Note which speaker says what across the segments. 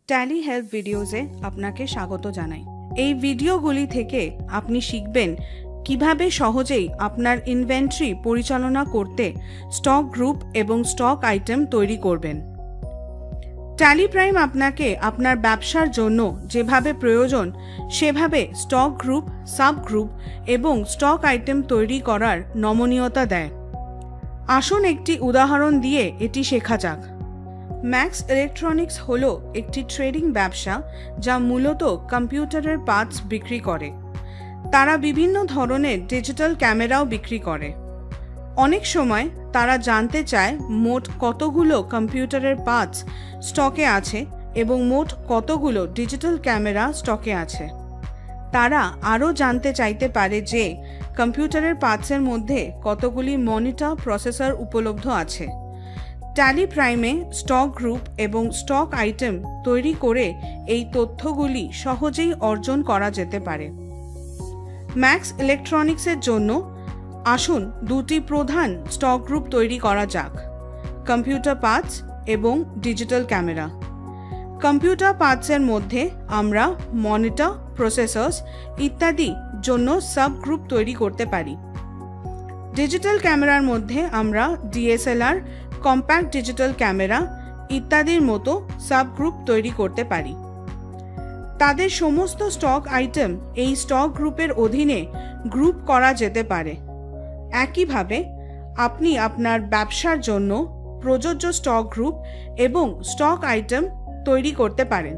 Speaker 1: Tally help ভিডিওসে আপনাকে স্বাগত জানাই। এই ভিডিওগুলি থেকে আপনি শিখবেন কিভাবে সহজেই আপনার ইনভেন্টরি পরিচালনা করতে স্টক গ্রুপ এবং স্টক আইটেম তৈরি করবেন। ট্যালি প্রাইম আপনাকে আপনার ব্যবসার জন্য যেভাবে প্রয়োজন সেভাবে স্টক গ্রুপ, সাব গ্রুপ এবং স্টক আইটেম তৈরি করার নমনীয়তা দেয়। আসুন একটি উদাহরণ দিয়ে এটি শেখা যাক। ম্যাক্স ইলেকট্রনিক্স হলো একটি ট্রেডিং ব্যবসা যা মূলত কম্পিউটারের পার্টস বিক্রি করে। তারা বিভিন্ন ধরনের ডিজিটাল ক্যামেরাও বিক্রি করে। অনেক সময় তারা জানতে চায় মোট কতগুলো কম্পিউটারের পার্টস স্টকে আছে এবং মোট কতগুলো ডিজিটাল ক্যামেরা স্টকে আছে। তারা আরও জানতে চাইতে পারে যে কম্পিউটারের পার্টসের মধ্যে কতগুলি মনিটর, প্রসেসর উপলব্ধ আছে। ট্যালি প্রাইমে স্টক গ্রুপ এবং স্টক আইটেম তৈরি করে এই তথ্যগুলি সহজেই অর্জন করা যেতে পারে। ম্যাক্স ইলেকট্রনিক্সের জন্য আসুন দুটি প্রধান স্টক গ্রুপ তৈরি করা যাক: কম্পিউটার পার্টস এবং ডিজিটাল ক্যামেরা। কম্পিউটার পার্টসের মধ্যে আমরা মনিটর, প্রসেসর্স ইত্যাদি জন্য সাব গ্রুপ তৈরি করতে পারি। ডিজিটাল ক্যামেরার মধ্যে আমরা ডিএসএলআর, কম্প্যাক্ট ডিজিটাল ক্যামেরা ইত্যাদির মতো সাব গ্রুপ তৈরি করতে পারি। তাদের সমস্ত স্টক আইটেম এই স্টক গ্রুপের অধীনে গ্রুপ করা যেতে পারে। একইভাবে আপনি আপনার ব্যবসার জন্য প্রযোজ্য স্টক গ্রুপ এবং স্টক আইটেম তৈরি করতে পারেন।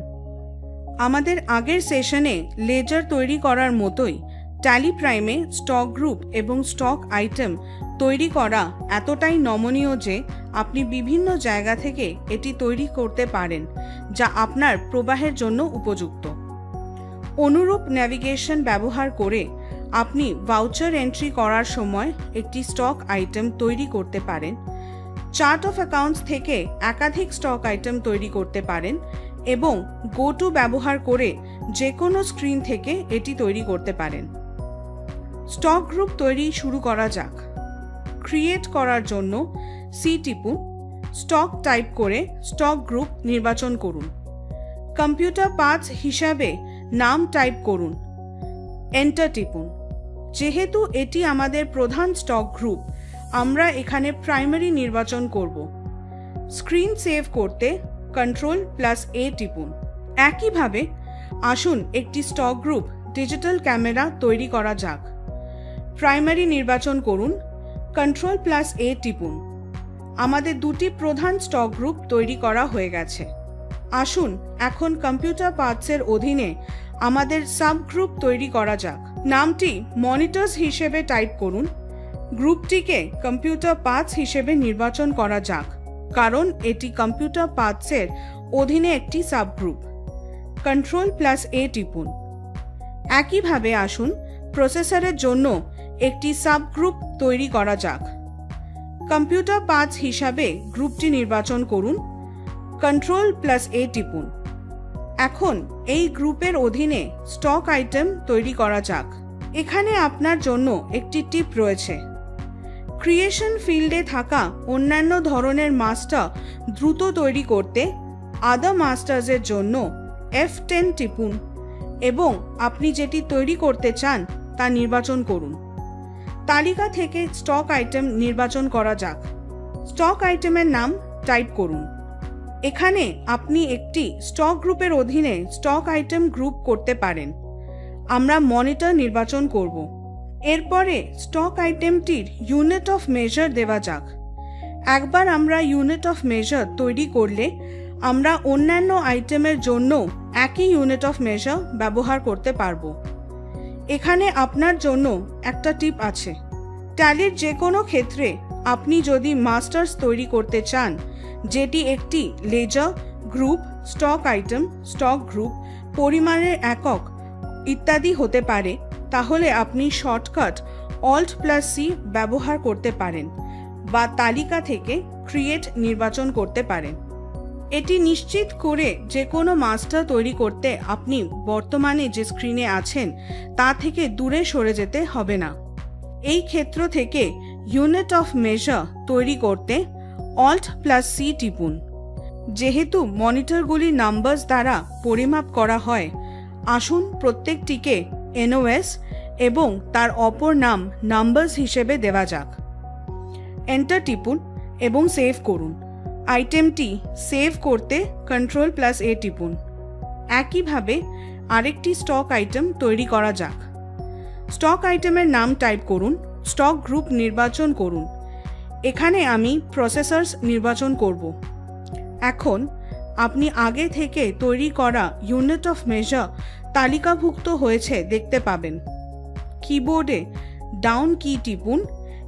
Speaker 1: আমাদের আগের সেশনে লেজার তৈরি করার মতোই ট্যালি প্রাইমে স্টক গ্রুপ এবং স্টক আইটেম তৈরি করা এতটাই নমনীয় যে আপনি বিভিন্ন জায়গা থেকে এটি তৈরি করতে পারেন, যা আপনার প্রবাহের জন্য উপযুক্ত। অনুরূপ ন্যাভিগেশন ব্যবহার করে আপনি ভাউচার এন্ট্রি করার সময় একটি স্টক আইটেম তৈরি করতে পারেন। চার্ট অফ অ্যাকাউন্টস থেকে একাধিক স্টক আইটেম তৈরি করতে পারেন এবং গো টু ব্যবহার করে যে কোনো স্ক্রিন থেকে এটি তৈরি করতে পারেন। স্টক গ্রুপ তৈরি শুরু করা যাক। ক্রিয়েট করার জন্য সি টিপুন, স্টক টাইপ করে স্টক গ্রুপ নির্বাচন করুন। কম্পিউটার পার্টস হিসাবে নাম টাইপ করুন, এন্টার টিপুন। যেহেতু এটি আমাদের প্রধান স্টক গ্রুপ, আমরা এখানে প্রাইমারি নির্বাচন করব। স্ক্রিন সেভ করতে Ctrl+A টিপুন। একইভাবে আসুন একটি স্টক গ্রুপ ডিজিটাল ক্যামেরা তৈরি করা যাক। প্রাইমারি নির্বাচন করুন, Ctrl+A টিপুন। আমাদের দুটি প্রধান স্টক গ্রুপ তৈরি করা হয়ে গেছে। আসুন এখন কম্পিউটার পার্টসের অধীনে আমাদের সাব গ্রুপ তৈরি করা যাক। নামটি মনিটরস হিসেবে টাইপ করুন। গ্রুপটিকে কম্পিউটার পার্টস হিসেবে নির্বাচন করা যাক, কারণ এটি কম্পিউটার পার্টসের অধীনে একটি সাব গ্রুপ। Ctrl+A টিপুন। একইভাবে আসুন প্রসেসরের জন্য একটি সাব গ্রুপ তৈরি করা যাক। কম্পিউটার পার্টস হিসাবে গ্রুপটি নির্বাচন করুন, Ctrl+A টিপুন। এখন এই গ্রুপের অধীনে স্টক আইটেম তৈরি করা যাক। এখানে আপনার জন্য একটি টিপ রয়েছে। ক্রিয়েশন ফিল্ডে থাকা অন্যান্য ধরনের মাস্টার দ্রুত তৈরি করতে আদার মাস্টার্সের জন্য F10 টিপুন এবং আপনি যেটি তৈরি করতে চান তা নির্বাচন করুন। তালিকা থেকে স্টক আইটেম নির্বাচন করা যাক। স্টক আইটেমের নাম টাইপ করুন। এখানে আপনি একটি স্টক গ্রুপের অধীনে স্টক আইটেম গ্রুপ করতে পারেন। আমরা মনিটর নির্বাচন করব। এরপরে স্টক আইটেমটির ইউনিট অফ মেজার দেওয়া যাক। একবার আমরা ইউনিট অফ মেজার তৈরি করলে আমরা অন্যান্য আইটেমের জন্য একই ইউনিট অফ মেজার ব্যবহার করতে পারব। এখানে আপনার জন্য একটা টিপ আছে। ট্যালির যে কোনো ক্ষেত্রে আপনি যদি মাস্টার্স তৈরি করতে চান, যেটি একটি ledger, group, stock item, stock group, পরিমাণের একক ইত্যাদি হতে পারে, তাহলে আপনি শর্টকাট Alt+C ব্যবহার করতে পারেন বা তালিকা থেকে ক্রিয়েট নির্বাচন করতে পারেন। এটি নিশ্চিত করে যে কোনো মাস্টার তৈরি করতে আপনি বর্তমানে যে স্ক্রিনে আছেন তা থেকে দূরে সরে যেতে হবে না। এই ক্ষেত্র থেকে ইউনিট অফ মেজার তৈরি করতে Alt+C টিপুন। যেহেতু মনিটরগুলি নাম্বারস দ্বারা পরিমাপ করা হয়, আসুন প্রত্যেকটিকে এনওএস এবং তার অপর নাম নাম্বারস হিসেবে দেওয়া যাক। এন্টার টিপুন এবং সেভ করুন। আইটেমটি সেভ করতে Ctrl+A টিপুন। একইভাবে আরেকটি স্টক আইটেম তৈরি করা যাক। স্টক আইটেমের নাম টাইপ করুন, স্টক গ্রুপ নির্বাচন করুন। এখানে আমি প্রসেসরস নির্বাচন করব। এখন আপনি আগে থেকে তৈরি করা ইউনিট অফ মেজার তালিকাভুক্ত হয়েছে দেখতে পাবেন। কিবোর্ডে ডাউন কি টিপুন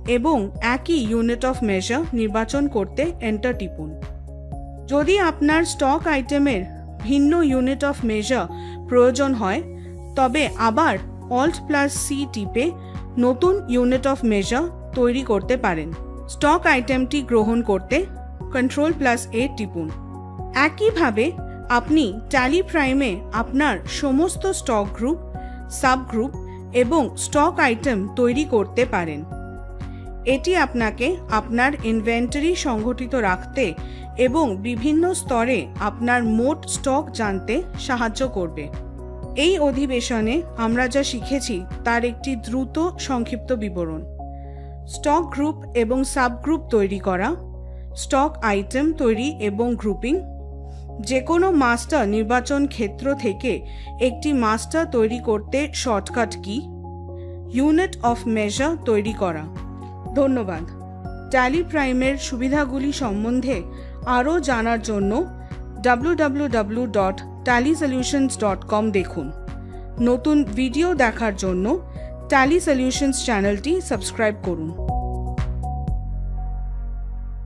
Speaker 1: এবং একই ইউনিট অফ মেজার নির্বাচন করতে এন্টার টিপুন। যদি আপনার স্টক আইটেমের ভিন্ন ইউনিট অফ মেজার প্রয়োজন হয়, তবে আবার Alt+C টিপে নতুন ইউনিট অফ মেজার তৈরি করতে পারেন। স্টক আইটেমটি গ্রহণ করতে Ctrl+A টিপুন। একইভাবে আপনি ট্যালি প্রাইমে আপনার সমস্ত স্টক গ্রুপ, সাবগ্রুপ এবং স্টক আইটেম তৈরি করতে পারেন। এটি আপনাকে আপনার ইনভেন্টরি সংগঠিত রাখতে এবং বিভিন্ন স্তরে আপনার মোট স্টক জানতে সাহায্য করবে। এই অধিবেশনে আমরা যা শিখেছি তার একটি দ্রুত সংক্ষিপ্ত বিবরণ: স্টক গ্রুপ এবং সাবগ্রুপ তৈরি করা, স্টক আইটেম তৈরি এবং গ্রুপিং, যে কোনো মাস্টার নির্বাচন ক্ষেত্র থেকে একটি মাস্টার তৈরি করতে shortcut key, unit of measure তৈরি করা। ধন্যবাদ। ট্যালি প্রাইমের সুবিধাগুলি সম্বন্ধে আরও জানার জন্য www.tallysolutions.com দেখুন। নতুন ভিডিও দেখার জন্য ট্যালি সলিউশনস চ্যানেলটি সাবস্ক্রাইব করুন।